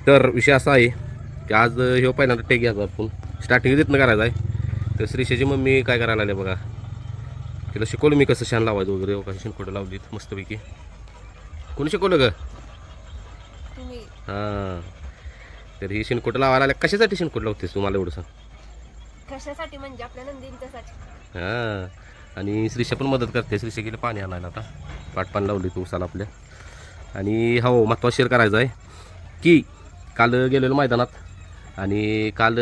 तर विषय असा आहे की आज ह्यो पहिल्यांदा टेक घ्यायचा आपण स्टार्टिंग तिथनं करायचं आहे. तर श्रीशाची मम्मी काय करायला आली बघा, तिला शिकवलं मी कसं शान लावायचं वगैरे. वगैरे शिनकोटं लावलीत मस्तपैकी. कोणी शिकवलं ग? हां, तर ही शिनकोटं लावायला आल्या. कशासाठी शिनकोट लावतेस तू मला एवढं सांग? कशासाठी म्हणजे आपल्या नंदींच्यासाठी. हां, आणि श्रीशा पण मदत करते. श्रीशा गेली पाणी आणायला आता, पाणी लावली तू उसाला आपल्या. आणि हो महत्त्वाचं शेअर करायचं आहे की काल गेलेलो मैदानात आणि काल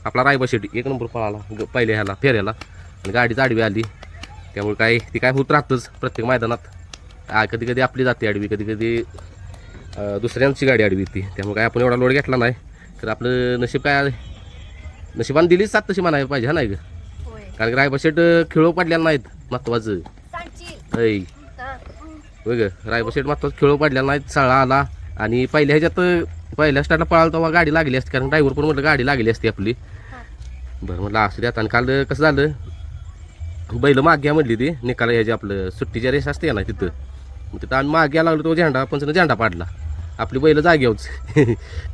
आपला रायबा शेट 1 नंबर पळाला पहिल्या ह्याला फेऱ्याला आणि गाडीच आडवी आली. त्यामुळे काय ती काय होत राहतंच प्रत्येक मैदानात. कधी कधी आपली जाते आडवी, कधी कधी दुसऱ्यांची गाडी आडवी येते. त्यामुळे काय आपण एवढा लोड घेतला नाही तर आपलं नशीब काय नशिबाने दिलीच सात तशी म्हणायला पाहिजे. हा नाही ग, कारण की रायबा शेट खेळू पडलेला नाहीत महत्त्वाचं. ऐ होय ग, रायबा शेट महत्त्वाचं खेळू पडलेला नाहीत. सळा आला आणि पहिल्या ह्याच्यात पहिल्या स्टार्टला पळाला तेव्हा गाडी लागली असती, कारण ड्रायव्हर पण म्हटलं गाडी लागली असती आपली. बरं म्हटलं असू द्यात. आणि काल कसं झालं, बैल माग्या म्हटली ती निकाला ह्याची आपलं सुट्टीच्या रेस असते ना तिथं. मग तिथं आम्ही माग्या लागलो तो झेंडा पंचनं झेंडा पाडला. आपली बैल जागेवच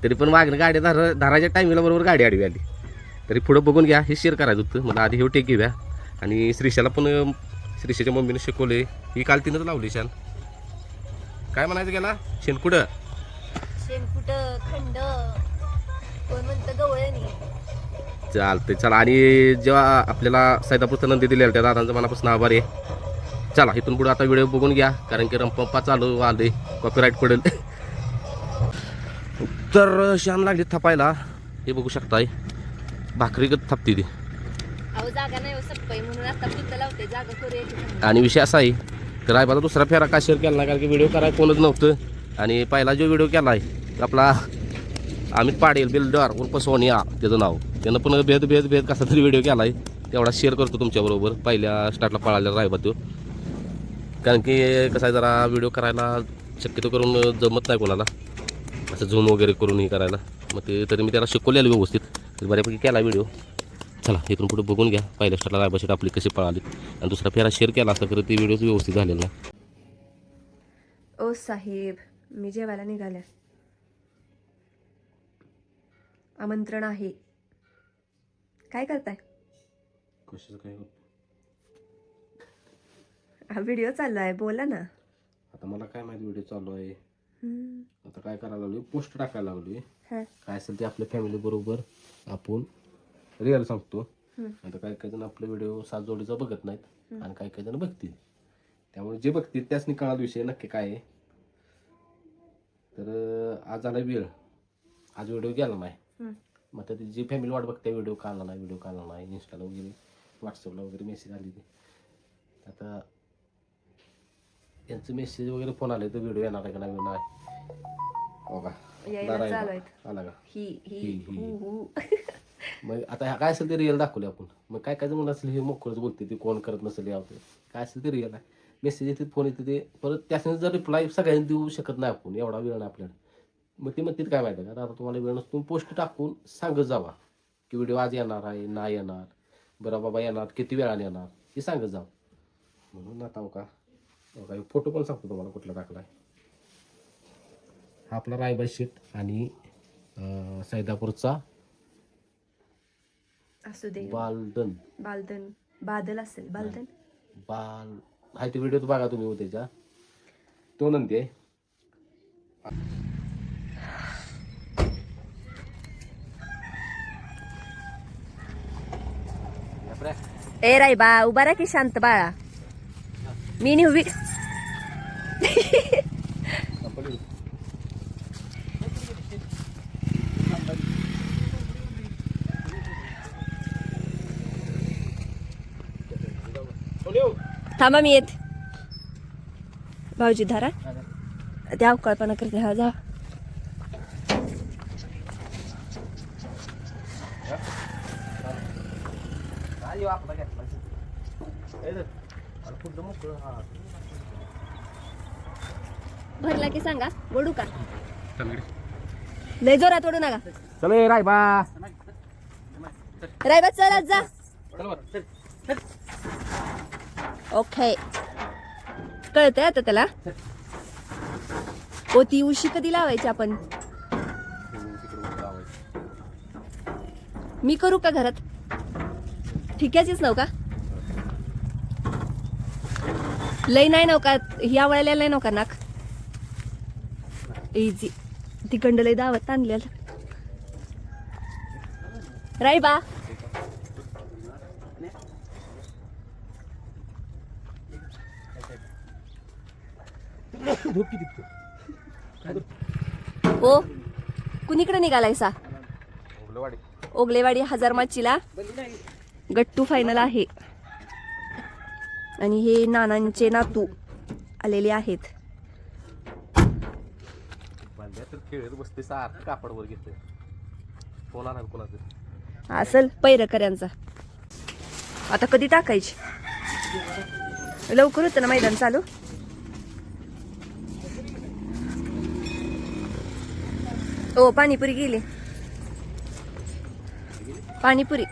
तरी पण मागणं गाडी धराच्या टायमिंगला बरोबर गाडी आडवी आली. तरी पुढं बघून घ्या, हे शेअर करायचं होतं मला आधी. हे टेक घेऊया. आणि श्रीशाला पण श्रीशाच्या मम्मीने शिकवले. ही काल तिनंच लावली शान. काय म्हणायचं गेला? शेणकुट खंड कोण म्हणतं गवळणी. चालतंय चला. आणि जेव्हा आपल्याला सैदापूरचं नंदी दिलेलं त्या दादांचं मनापासून आभार आहे. चला इथून पुढे आता व्हिडिओ बघून घ्या, कारण की रंपंपा चालू आले, कॉपीराईट पडेल. तर शान लागली थापायला, हे बघू शकताय. भाकरी थापती ती. अहो जागा नाही सप्पाई म्हणून आता तिथं लावते जागा करू. आणि विषय असा आहे तर रायबाचा दुसरा फेरा का शेअर केला नाही, कारण की व्हिडिओ करायला कोणच नव्हतं. आणि पहिला जो व्हिडिओ केला आहे आपला अमित पाटील बिल्डर उर्फ सोनिया त्याचं नाव, त्यानं पण भेद कसा तरी व्हिडिओ केला आहे. तेवढा शेअर करतो तुमच्याबरोबर. पहिल्या स्टार्टला पळायला रायबा तो, कारण की कसं आहे जरा व्हिडिओ करायला शक्यतो करून जमत नाही कोणाला असं झूम वगैरे करून हे करायला. मग ते तरी मी त्याला शिकवलेलं व्यवस्थित, तर बऱ्यापैकी केला व्हिडिओ. चला इथून पुढे बघून घ्या पहिल्या स्टार्टला रायबा शेट आपली कशी पळाली. आणि दुसरा फेरा शेअर केला असता तर ती व्हिडिओ व्यवस्थित झालेला नाही. ओ साहेब, मी जेवायला निघाल्या. आमंत्रण आहे. काय करताय? कशाचं काय? हा व्हिडिओ चालू आहे, बोला ना. आता मला काय माहिती व्हिडिओ चालू आहे. आता काय करायला लागलोय, पोस्ट टाकायला लागलोय. काय असेल ते आपल्या फॅमिली बरोबर आपण रिअल सांगतो. आता काही काही जण आपले व्हिडिओ सात जोडीचा बघत नाहीत आणि काही काही जण बघतील. त्यामुळे जे बघतील त्याच निकाला विषय नक्की काय आहे. तर आज झाला वेळ, आज व्हिडिओ गेला नाही. मग आता जी फॅमिली वाट बघते व्हिडिओ का आला नाही, इंस्टाला वगैरे व्हॉट्सअपला वगैरे मेसेज आली ते. आता यांचं मेसेज वगैरे फोन आले तर व्हिडिओ येणार आहे का नाही बघा आला का. मग आता काय असेल ते रिअल दाखवले आपण. मग काय काय म्हणून असेल हे मोकळच बोलते ते, कोण करत नसेल यावं काय असेल ते रिअल आहे. मेसेज येते, फोन येते, ते परत त्यासाठी जर रिप्लाय सगळ्यांनी देऊ शकत नाही आपण, एवढा वेळ नाही आपल्याला. मग ते म्हणते काय माहिती आहे का, आता तुम्हाला वेळ नसतो पोस्ट टाकून सांगत जावा की व्हिडिओ आज येणार आहे नाही येणार, बरं बाबा येणार किती वेळाने येणार हे सांगत जावं. म्हणून आता का फोटो पण सांगतो तुम्हाला कुठला टाकलाय. हा आपला रायबा शेट आणि सैदापूरचा असू दे बादल असेल हाय ते व्हिडिओ बघा तुम्ही उद्याच्या. तो नंदी आहे. ए रायबा उभा राहा की शांत बाळा. मी निहवी थांबा मी येत. भाऊजी धारा त्या अवकाळपणा करते. हा जा. भरला की सांगा, ओढू का? लय जोरात ओढू नका. चल रायबा चल जा. ओके कळतंय आता त्याला. ती उशी कधी लावायची आपण? मी करू का घरात? ठिक्याचीच नव का? लय नाही नव का? ह्या वेळेला लय नव का नाक? इझी. तिखंड लय दावत आणलेलं. राई बा. हो कुणीकडे निघालायसा? ओगलेवाडी हजारमाचीला गट्टू फायनल आहे. आणि हे नानांचे नातू आलेले आहेत. खेळत बसते सारखं कापडवर घेतोय. फोन आला कोणाचा? असल पैरकऱ्यांचा. आता कधी टाकायची? लवकर होतं ना मैदान चालू. ओ पाणीपुरी गेली. पाणीपुरी.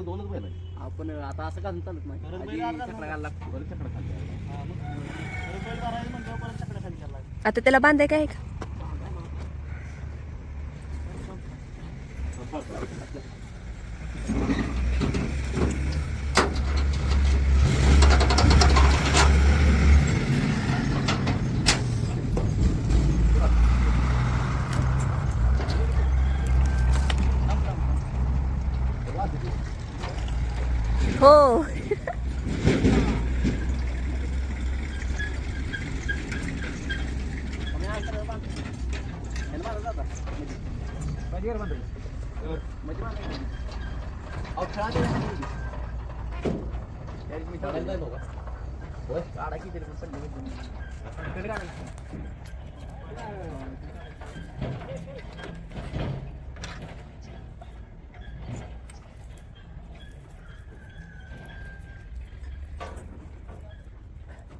दोनच महिना आपण आता असं का चालत नाही. आता त्याला बांधाय काय का? हो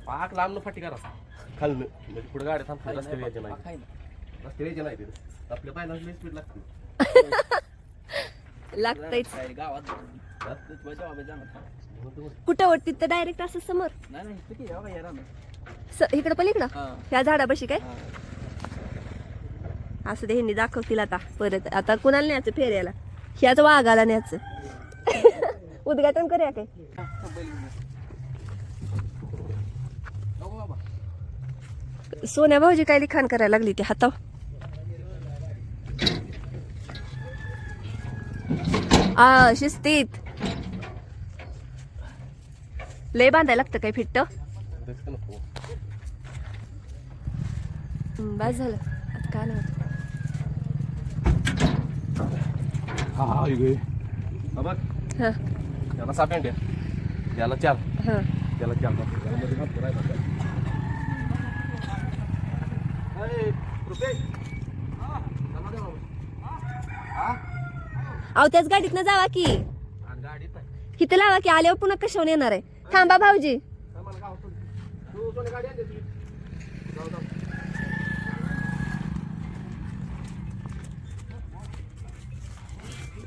पाक लांब फाटी करा खालनं म्हणजे पुढे गाड्या थांबतात. रस्ते यायचे नाही. रस्ते यायचे नाही तिथे. आपल्या पायला स्पीड लागते. लागतंयच. गावात कुठं वरती तर डायरेक्ट असं समोर इकडं पलीकडं ह्या झाडापाशी काय? असं ते ह्यांनी दाखवतील आता परत. आता कुणाला न्यायचं फेऱ्याला? ह्याच वाघाला न्यायचं. उद्घाटन करूया काय? सोन्या भाऊजी काय लिखाण करायला लागली ती हाताव. शिस्तीत लय बांधायला लागतं काय फिट्ट? बस झालं आता काय नाही होत. हा त्याला 6 पॅन्ट त्याला 4 हा त्याला 4 अहो त्याच गाडीतनं जावा की. इथं लावा की. आल्यावर पुन्हा कशावर येणार आहे? थांबा भाऊजी.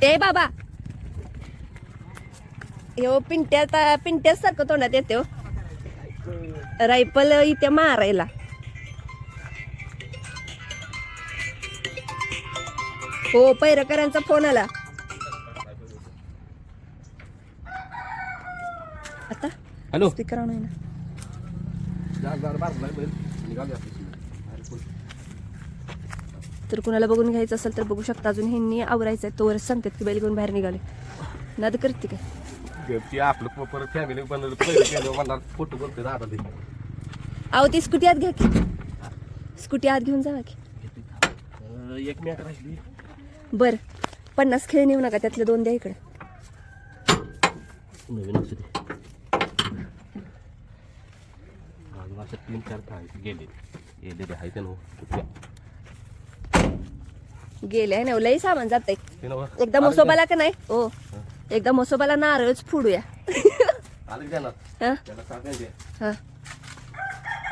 ए बाबा हो पिंट्या सारखं तोंडात येते हो. रायफल इथे मारायला. हो पैरकरांचा फोन आला आता. हॅलो स्पीकर ऑन आहे ना. तर कुणाला बघून घ्यायचं असेल तर बघू शकता. अजून ह्यांनी आवरायचं आहे तोवरच सांगतात की बैल घेऊन बाहेर निघाले. नाद करते काय? आपलं परत फॅमिली बनवलं मला फोटो करते दादा ते. अहो ती स्कूटी आत घ्या की. स्कूटी आत घेऊन जावा की. 1 मिनिट राहिली. बर 50 खेळ नेऊ नका. त्यातले 2 द्या इकडे. नवीन असू दे. अजून अशा 3-4 गेले आहे ते गेले आहे ना. लई सामान जातंय. नव एकदा मोसोबाला का नाही हो. एकदा मोसोबाला नारळच फोडूया. आलं देणार हा त्याला 6 पॅन्ट हा.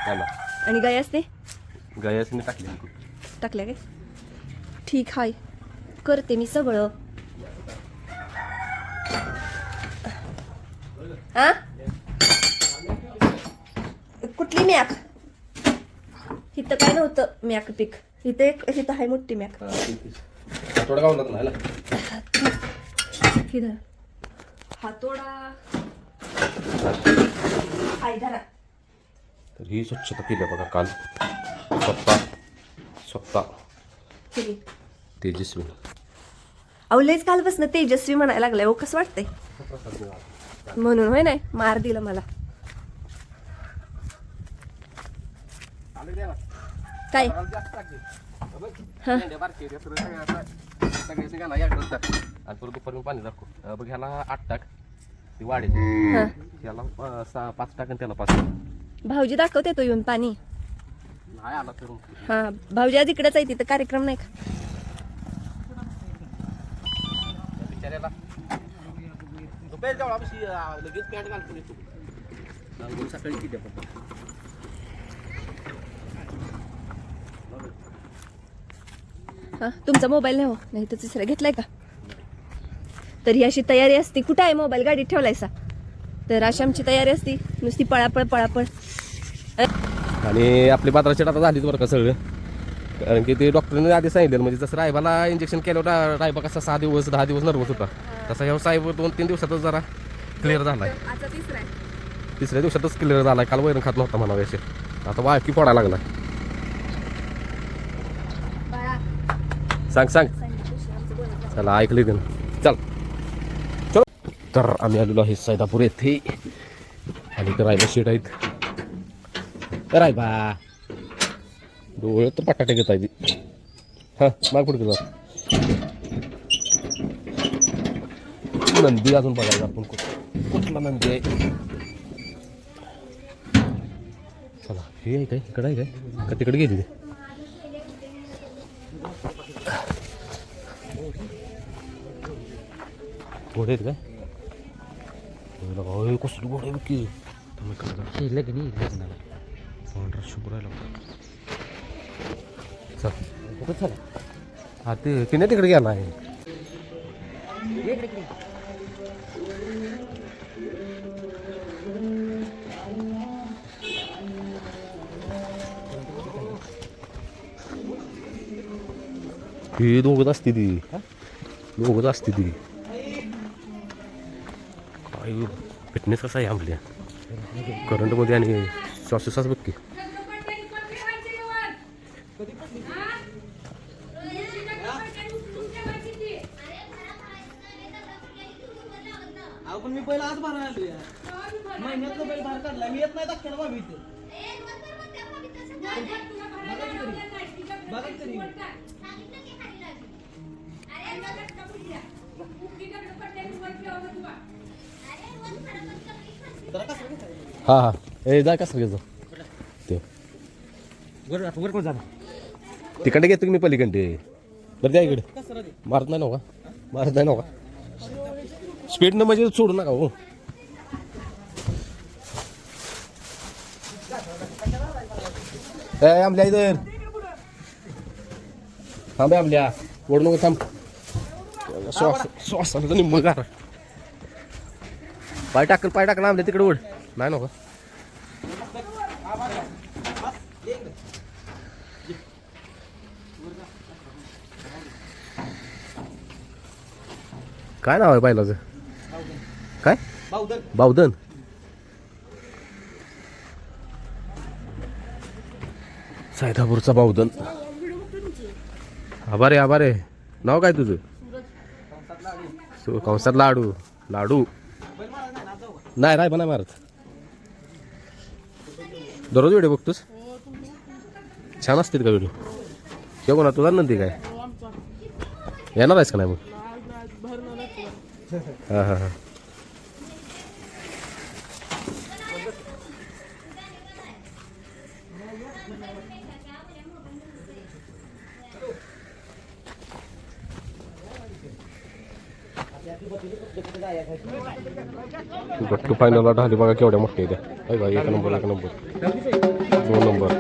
त्याला आणि गाय असते गयासने टाकली. टाकल्या काय? ठीक आहे करते मी सगळं. हा कुठली मॅक? इथं काय नव्हतं मॅक पीक. इथं आहे मोठी मॅक. थोडं गावणार नाही ना. इधर हातोडा हाय धरा. तर ही स्वच्छता केली बघा काल स्वतः केली. तेजस्वी. अवलेच कालपासून तेजस्वी म्हणायला लागलाय. हो कसं वाटतंय म्हणून? होय नाही मार दिला मला. काय आणि परत दुपारी पाणी दाखव बघ. ह्याला 8 टाक ती वाढेल. हा ह्याला 5 टाक आणि त्याला 5. भाऊजी दाखवते तो येऊन पाणी. नाही आला फिरून. हा भाऊजी आज इकडेच आहे. तिथं कार्यक्रम नाही का? बिचाऱ्याला झोपेल जाऊ लगेच पॅन्ट घालतो येतो. सकाळी किती आपण हा तुमचा मोबाईल नाही हो नाही तर तिसरा घेतलाय का? तर ही अशी तयारी असती. कुठं आहे मोबाईल? गाडीत ठेवलायसा. तर अशी आमची तयारी असती नुसती पळापळ पळापळ. आणि आपली पात्राची आता झालीच बरं का सगळं. कारण की ते डॉक्टरने आधी सांगितलं म्हणजे जसं रायबाला इंजेक्शन केलं होतं. रायबा कसा 6 दिवस 10 दिवस नर्वस होता तसा ह्या साहेब 2-3 दिवसातच जरा क्लिअर झाला आहे. आता तिसऱ्या दिवसातच क्लिअर झाला आहे. काल वैरण खात नव्हता म्हणावे असे. आता वाळकी पडायला लागला. सांग चला ऐकले ते ना. चल चल. तर आम्ही आलेलो आहे सैदापूर येथे. आणि इथं रायबा शेट आहेत. रायबा डोळे तर पटाटे घेत आहे. हां माग पुढे गेलो. नंदी अजून बघायचं आपण कुठला नंदी आहे. चला हे आहे काय? इकडं आहे काय का तिकडे गेली? घोडे आहेत काय? कसलं घोडे आहे की शुभ्र चल कुठं चला. हा ते तिने तिकडे गेला आहे. ही दोघच असते ती. दोघच असते ती. काय फिटनेस कसा आहे आपल्या करंटमध्ये आणि श्वासोश्वास बघ की. पण मी पहिला आज भरायला आलो यार. महिन्यातलं बैल बाहेर काढला. मी येत नाही दाखवायला बाबी इथे. बघा तरी हां हां ए जा कसं घ्यायचं ते वर कोण झालं? तिकडे घेतो की मी पलीकडे. बरं त्या इकडे मारत नाही नव्हा. मारत नाही नव्हा. स्पीडनं म्हणजे सोडू नका हो. ए आमल्या इधर थांबे. आमल्या ओढ नको थांब. श्वासाला निम्म गार. पाय टाकल आमल्या तिकडे ओढ. नाही नको. काय नाव आहे बैलाचं? काय? बावधन. सैदापूरचा बावधन. आभारे नाव काय तुझं? कंसात लाडू. नाही राय बना मारत. दररोज व्हिडिओ बघतोस? छान असतील का व्हिडिओ? किंवा कोणा तुझा नंदी काय येणार आहेस का नाही मग? हां हां हां. गट्टू फायनलला ढाली बघा केवढ्या मोठ्या त्या. भाई 1 नंबर 2 नंबर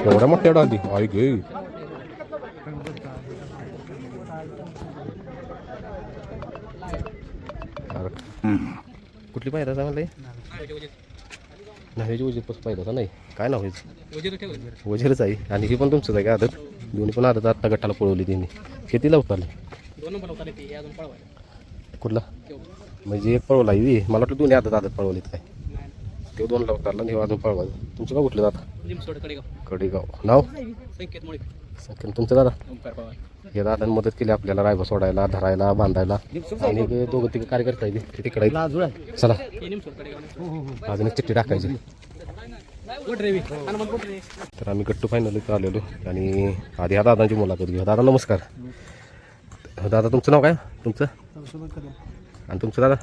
एवढ्या मोठ्या ढाली. आई गे कुठली पायदाचा म्हणलं नाव्याची वजीरपासून पायदाचा नाही काय नाव आहे वजीरच आहे आणि ही पण तुमचंच आहे का आदत दोन्ही पण आदत आत्ता गटाला पळवली त्यांनी कितीला उतरले कुठला म्हणजे एक पळवला आहे मला वाटलं दोन्ही आदत पळवलीत काय ते 2 ला उतरला आणि हे अजून पळवायचं तुमचं गाव कुठलं दादा कडेगाव नाव संकेत तुमचं दादा हे दादाने मदत केली आपल्याला रायबा सोडायला धरायला बांधायला आणि 2-3 कार्यकर्ता आहे ते तिकडे चला अजून एक चिठ्ठी टाकायची तर आम्ही गट्टू फायनल आलेलो आणि आधी ह्या दादांची मुलाखत घेऊ दादा नमस्कार दादा तुमचं नाव काय तुमचं आणि तुमचं दादा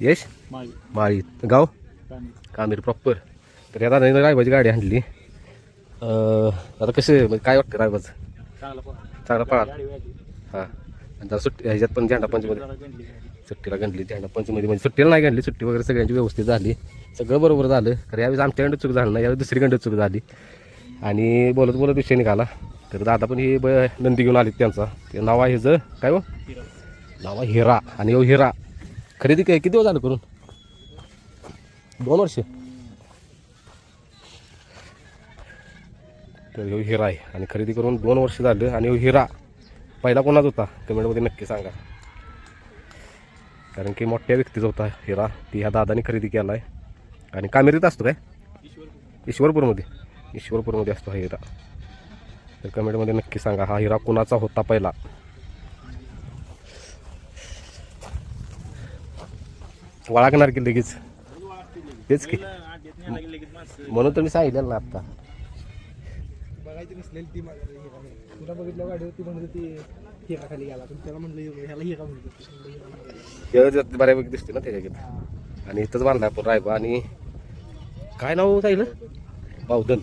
यश माळी गाव कामीर प्रॉपर तर या दादाने रायबाची गाडी आणली आता कसं काय वाटतं रायबाचं चांगला पळा हां आणि जरा सुट्टी ह्याच्यात पण झेंडा पंचमध्ये सुट्टीला गणली झेंडा पंचमध्ये म्हणजे सुट्टीला नाही गणली सुट्टी वगैरे सगळ्यांची व्यवस्थित झाली सगळं बरोबर झालं तर यावेळेस आमच्याकडे चूक झालं नाही यावेळेस दुसरीकडे चूक झाली आणि बोलत बोलत विषय निघाला तर दादा पण ही नंदी घेऊन आली त्यांचा ते नाव आहे ह्याचं काय हो नाव आहे हिरा आणि हो हिरा खरेदी काय किती दिवस झालं करून 2 वर्ष तर ह्यो हिरा आहे आणि खरेदी करून 2 वर्ष झालं आणि ह्यो हिरा पहिला कोणाच होता कमेंटमध्ये नक्की सांगा कारण की मोठ्या व्यक्तीचा होता हिरा ती ह्या दादाने खरेदी केला आहे आणि कामेरीत असतो काय ईश्वरपूरमध्ये असतो हा हिरा तर कमेंटमध्ये नक्की सांगा हा हिरा कोणाचा होता पहिला वळखणार की लगेच तेच की म्हणून तर मी सांगितलं ना आत्ता बघायची नसलेली ती तुला बघितलं गाडी होती म्हणत ती हिरा खाली गेला पण त्याला म्हणलं ह्याला हिरा म्हणतो बऱ्यापैकी दिसते ना त्याच्याकडे आणि इथंच बांधला आपण रायबा आणि काय नाव सांगितलं बावधन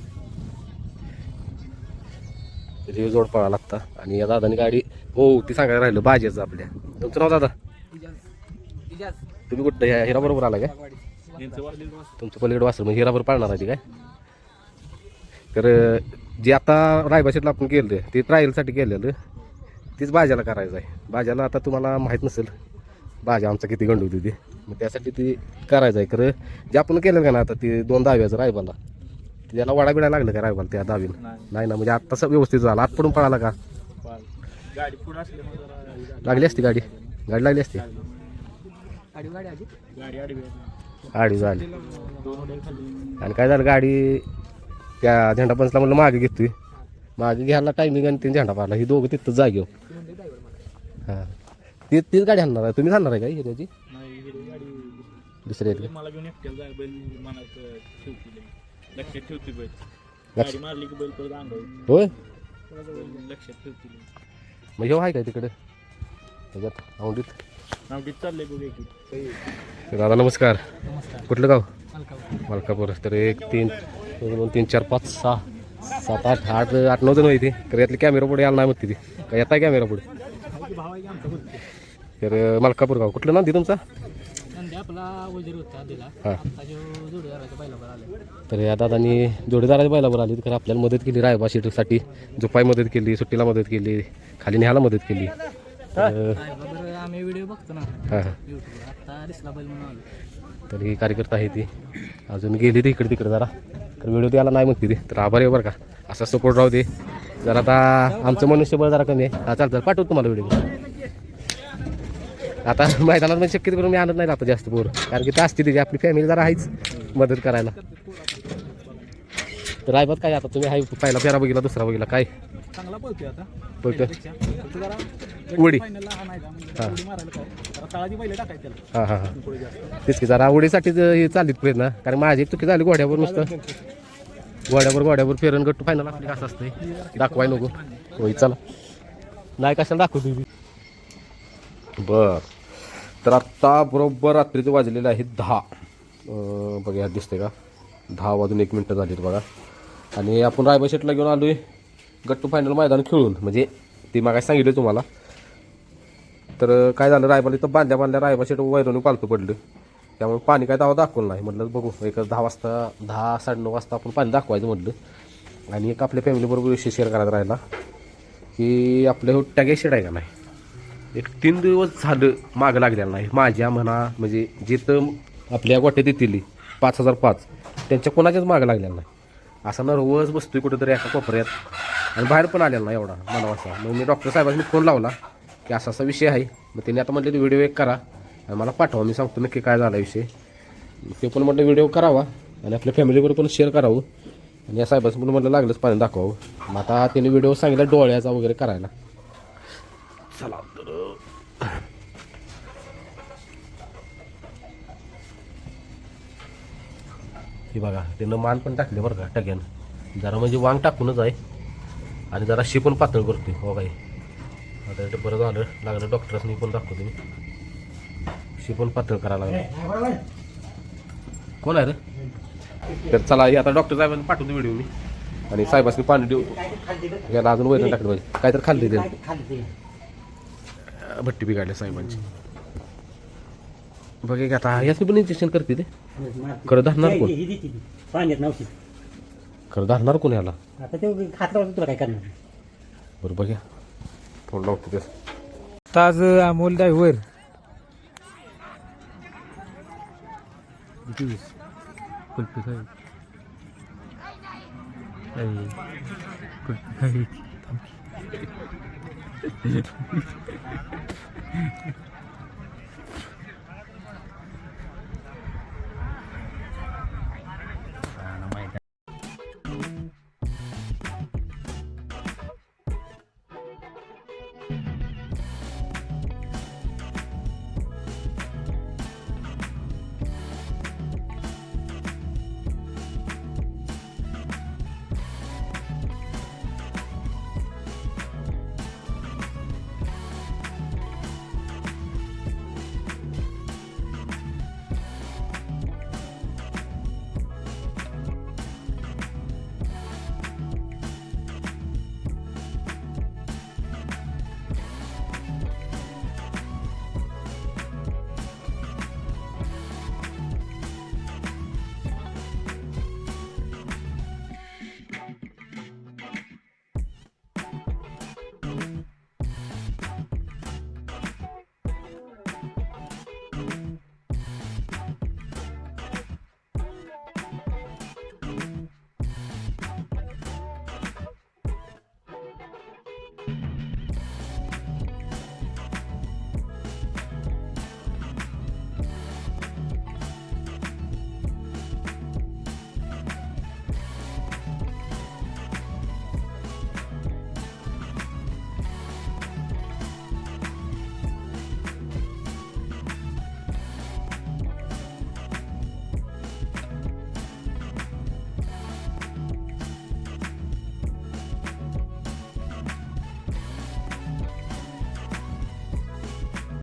त्याची जोड पळा लागता आणि या दादानी गाडी हो ती सांगायला राहिलं बाजेचं आपल्या तुमचं नाव दादा तुम्ही कुठं ह्या हिराबरोबर आला काय तुमचं पलीकडे वासर म्हणजे हिराबरोबर पाळणार आहे ती काय तर जे आता रायबाशीतला आपण केलं ते ट्रायलसाठी केलेलं तीच बाजाला करायचं आहे बाजाला आता तुम्हाला माहीत नसेल बाजा आमचा किती गंड होती ती मग त्यासाठी ती करायचं आहे खरं जे आपण केलं का ना आता ती 2 दाव्याचं रायबाला त्याला वडा बिडा लागलं का रायबाला त्या दावीला नाही ना म्हणजे आता सगळं व्यवस्थित झालं आत पडून पळाला का लागली असती गाडी लागली असती आडी झाली आणि काय झालं गाडी त्या झेंडा पंचला म्हणलं मागे घेतोय मागे घ्यायला टायमिंग आणि तीन झेंडा पाडला ही दोघं तिथं जागे हां तीच गाडी आणणार आहे तुम्ही आणणार आहे का हिऱ्याची दुसऱ्या येते मला घेऊन एकट्याला जाय बैल मनात लक्षात ठेवते बैल गाडी मारली की बैल परत अंगावर होय लक्षात ठेवते मग हे आहे काय तिकडे त्याच्यात औंडीत नावडीत चाललंय बघ की दादा नमस्कार कुठलं गाव मलकापूर तर 1 3 2 3 4 5 6 7 8 8 8 9 जण माहिती तर यातले कॅमेरा पुढे आला नाही मग तिथे काय येत आहे कॅमेरा पुढे तर मलकापूर गाव कुठलं नाव तुमचा हां तर या दादानी जोडीदाराच्या बैलावर आली तर आपल्याला मदत केली रायबा शेटसाठी झोपाय मदत केली सुट्टीला मदत केली खाली न्यायला मदत केली आम्ही व्हिडिओ बघतो ना हां आता दिसला बैल म्हणून आलो तर ही कार्यकर्ता आहे ती अजून गेली ती इकडे तिकडे जरा तर व्हिडिओ द्यायला नाही म्हणते ती तर आभारी आहे बरं का असा सपोर्ट राहू दे जरा आता आमचं मनुष्यबळ जरा कमी आहे हा चालतं पाठवतो तुम्हाला व्हिडिओ आता मैदानात म्हणजे शक्यतो करून मी आणत नाही आता जास्त पोर कारण की ते असते तिची आपली फॅमिली जरा आहेच मदत करायला तर रायबात काय आता तुम्ही हाय पहिला फेरा बघितला दुसरा बघितला काय चांगला पळतोय आता पळतो जरा उडी फायनलला आणायचा म्हणजे उडी मारायला काय जरा तळाची बैल टाकायचं त्याला हां हां हां तेच की जरा आवडीसाठीच हे चाललीत प्रयत्न कारण माझी एक चुकी झाली घोड्यावर नुसतं घोड्यावर फेरण गट्टू फायनल आपली कसं असतंय दाखवाय नको होई चला नाही कशाला दाखवतो तुम्ही बर तर आत्ता बरोबर रात्रीचं वाजलेलं आहे 10 बघा ह्यात दिसते का 10 वाजून 1 मिनटं झालीत बघा आणि आपण रायबा शेटला घेऊन आलो आहे गट्टू फायनल मैदान खेळून म्हणजे ती मागाशी सांगितलं तुम्हाला तर काय झालं रायबाला इथं बांधल्या रायबा शेट वैरवणी पालतं पडलं त्यामुळे पाणी काय दावा दाखवलं नाही म्हटलं बघू एक 10 वाजता 10 साडे 9 वाजता आपण पाणी दाखवायचं म्हटलं आणि एक आपल्या फॅमिलीबरोबर विषय शेअर करायचा राहिला की आपल्या टॅगे शेड आहे का नाही एक 3 दिवस झालं मागं लागलेलं नाही. माझ्या म्हणा म्हणजे जिथं आपल्या गोट्यात येतील 5005 त्यांच्या कोणाच्याच मागं लागलेलं नाही. असा नर्वस बसतोय कुठेतरी एका कोपऱ्यात आणि बाहेर पण आलेला नाही एवढा मला असा. मग मी डॉक्टर साहेबांनी फोन लावला की असा असा विषय आहे. मग त्यांनी आता म्हटलं व्हिडिओ एक करा आणि मला पाठवा, मी सांगतो नक्की काय झाला विषय. ते पण म्हटलं व्हिडिओ करावा आणि आपल्या फॅमिलीबरोबर पण शेअर करावं आणि या साहेबांचं पण म्हटलं लागलंच पाणी दाखवावं. मग आता त्यांनी व्हिडिओ सांगितला डोळ्याचा वगैरे करायला. चला तर हे बघा त्यानं मान पण टाकले बरं का टग्यानं, जरा म्हणजे वांग टाकूनच आहे आणि जरा शी पण पातळ करते हो काय. आता ते बरं झालं लागलं डॉक्टर्सनी पण दाखवतो मी, शी पण पातळ करायला लागलं. कोण आहे रे? तर चला हे आता डॉक्टर साहेबांनी पाठवतो व्हिडिओ मी आणि साहेबांनी पाणी देऊ याला अजून वैरण टाकलं पाहिजे. काहीतरी खाल्ले ते भट्टी बिघाडल्या साहेबांची. बघा की आता याचं पण इंजेक्शन करते ते. खरं धरणार कोण? पाण्यात नव्हती खरं धरणार कोण याला? आता ते खातला तुला काय करणार. बरं बघा फोन लावतो ते. ताज अमोल ड्रायव्हर